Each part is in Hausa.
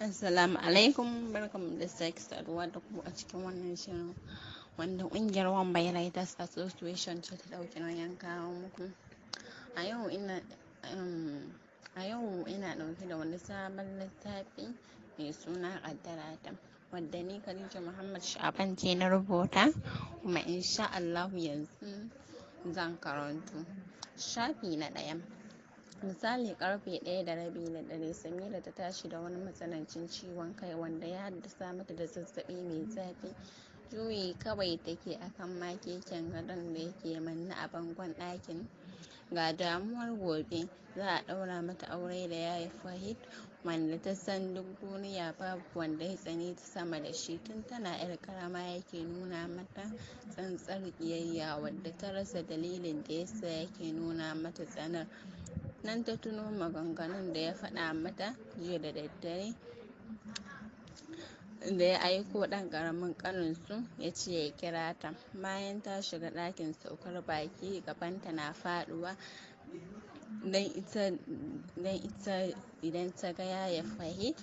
Assalamu alaikum, barkamu da sake saduwa da ku a cikin wannan shirin wanda ƙungiyar Wambai Writers Association ce ta ɗauki nauyin kawo muku. A yau ina ɗauke da wani sabon littafi mai suna ƙaddara ta, wadda ni Khadija Muhammad Shaban ce na rubuta, kuma insha Allahu yanzu zan karanto. Shafi na 1. Misali karfe 1:30 na dare, Samira ta tashi da wani matsanancin ciwon kai wanda ya haddasa mata da zazzabi mai zafi. Juyi kawai take akan makeken gadon da yake manne a bangon ɗakin. Ga damuwar gobe, za a ɗaura mata aure da yaya Fahid, wanda ta san duk duniya babu wanda ya tsane ta sama da shi. Tun tana 'yar karama yake nuna mata tsantsar ƙiyayya, wadda ta rasa dalilin da yasa yake nuna mata tsanar. Nan ta tuno maganganun da ya faɗa mata jiya da daddare, da ya aiko ɗan ƙaramin ƙaninsu ya ce ya kira ta. Bayan ta shiga ɗakin saukar baki, gabanta na faɗuwa, don ita idan ta ga yaya Fahid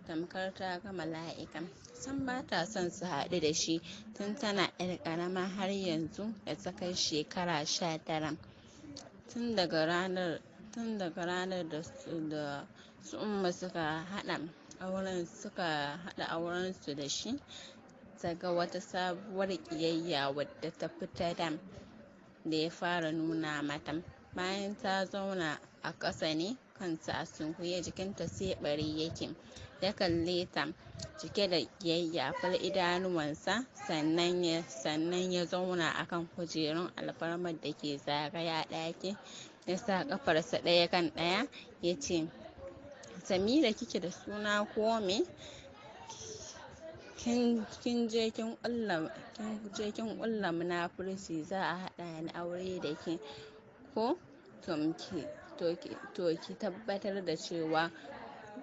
tamkar ta ga mala'ika. Sam ba ta son su haɗu da shi tun tana 'yar ƙarama har yanzu da ta kai shekara 19. Tun daga ranar da su Umma suka haɗa aurensu da shi, ta ga wata sabuwar ƙiyayya wadda ta fita da ya fara nuna mata. Bayan ta zauna a ƙasa ne, kanta a sunkuye, jikinta sai ɓari yake. Ya kalle ta cike da ƙiyayya far idanuwansa, sannan ya zauna akan kujerun alfarmar da ke zagaye a ɗaki. Ya sa ƙafarsa ɗaya kan ɗaya ya ce, Samira kike da suna ko me? Kin je kin ƙulla munafurci za a haɗa ni aure da ke ko? To ki tabbatar da cewa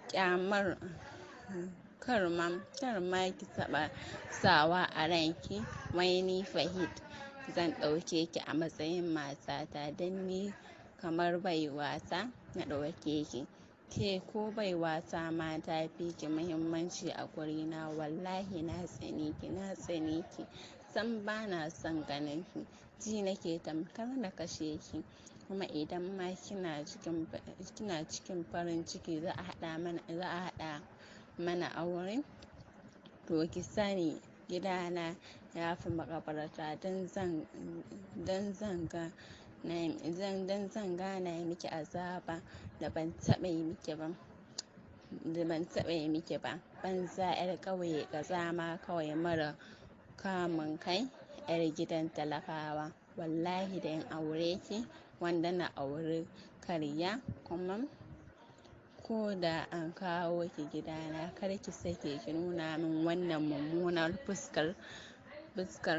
ƙyamar kar ma ki taɓa sawa a ranki wai ni Fahid zan ɗauke ki a matsayin matata, don ni kamar baiwata na ɗauke ki. Ke ko baiwata ma ta fi ki muhimmanci a gurina. Wallahi na tsane ki, sam ba na son ganin ki, ji nake tamkar na kashe ki. Kuma idan ma kina cikin farin ciki za a haɗa mana aure, to ki sani gidana ya fi makabarta, don zan gana miki azaba da ban taɓa yi miki ba. Banza 'yar ƙauye, ƙazama kawai mara kamun kai, 'yar gidan talakawa. Wallahi da in aure ki wanda na auri karya, kuma ko da an kawo ki gidana kar ki sake ki nuna min wannan mummunar fuskar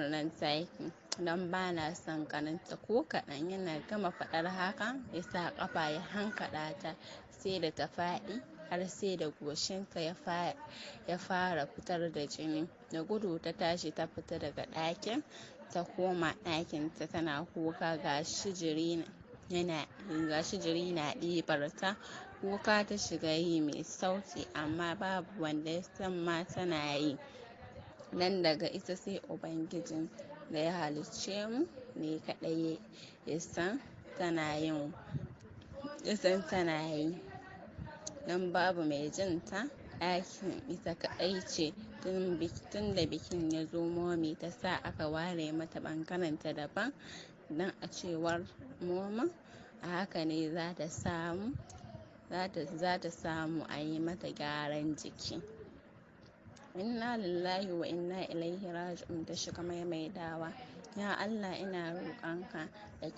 nan taki, don ba na son ganinta ko kaɗan. Yana gama faɗar haka ya sa ƙafa ya hankaɗa ta, sai da ta faɗi har sai da goshinta ya fara fitar da jini. Da gudu ta tashi ta fita daga ɗakin, ta koma ɗakinta tana kuka, gashi jiri na ɗibar ta. Kuka ta shiga yi mai sauti, amma babu wanda ya san ma tana yi, dan daga ita sai Ubangijin da ya halicce mu ne kaɗai ya san tana yi, don babu mai jin ta. Ɗakin ita kaɗai ce. Tun da bikin ya zo, Momi ta sa aka ware mata ɓangarenta daban, don a cewar Momin a haka ne za ta samu a yi mata gyaran jiki. Inna lillahi wa inna ilaihi raji'un ta shiga maimaitawa. Ya Allah, ina roƙonka da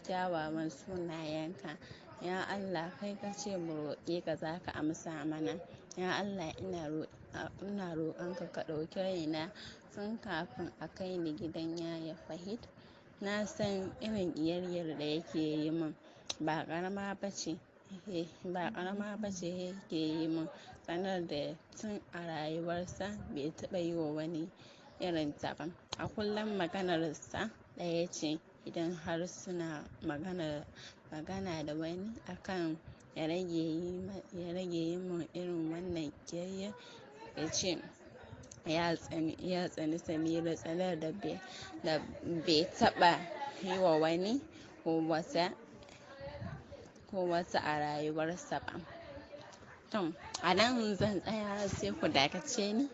kyawawan sunayenka. Ya Allah, kai ka ce mu roƙe ka za ka amsa mana. Ya Allah, ina roƙonka ka ɗauki raina tun kafin a kai ni gidan yaya Fahid. Na san irin ƙiyayyar da yake yi min ba ƙarama ba ce yake yi min, tsanar da tun a rayuwarsa bai taɓa yi wa wani irin ta ba. A kullum maganarsa ɗaya ce, idan har suna magana da wani akan ya rage yi min irin wannan ƙiyayya, ya ce ya tsani Samira tsanar da bai taɓa yi wa wani ko wata a rayuwarsa ba. To, a nan zan tsaya, sai ku dakace ni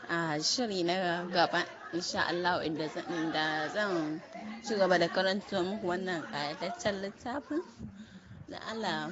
a shiri na gaba insha Allah, inda zan ci gaba da karanto muku wannan ƙayataccen littafin. Da Allah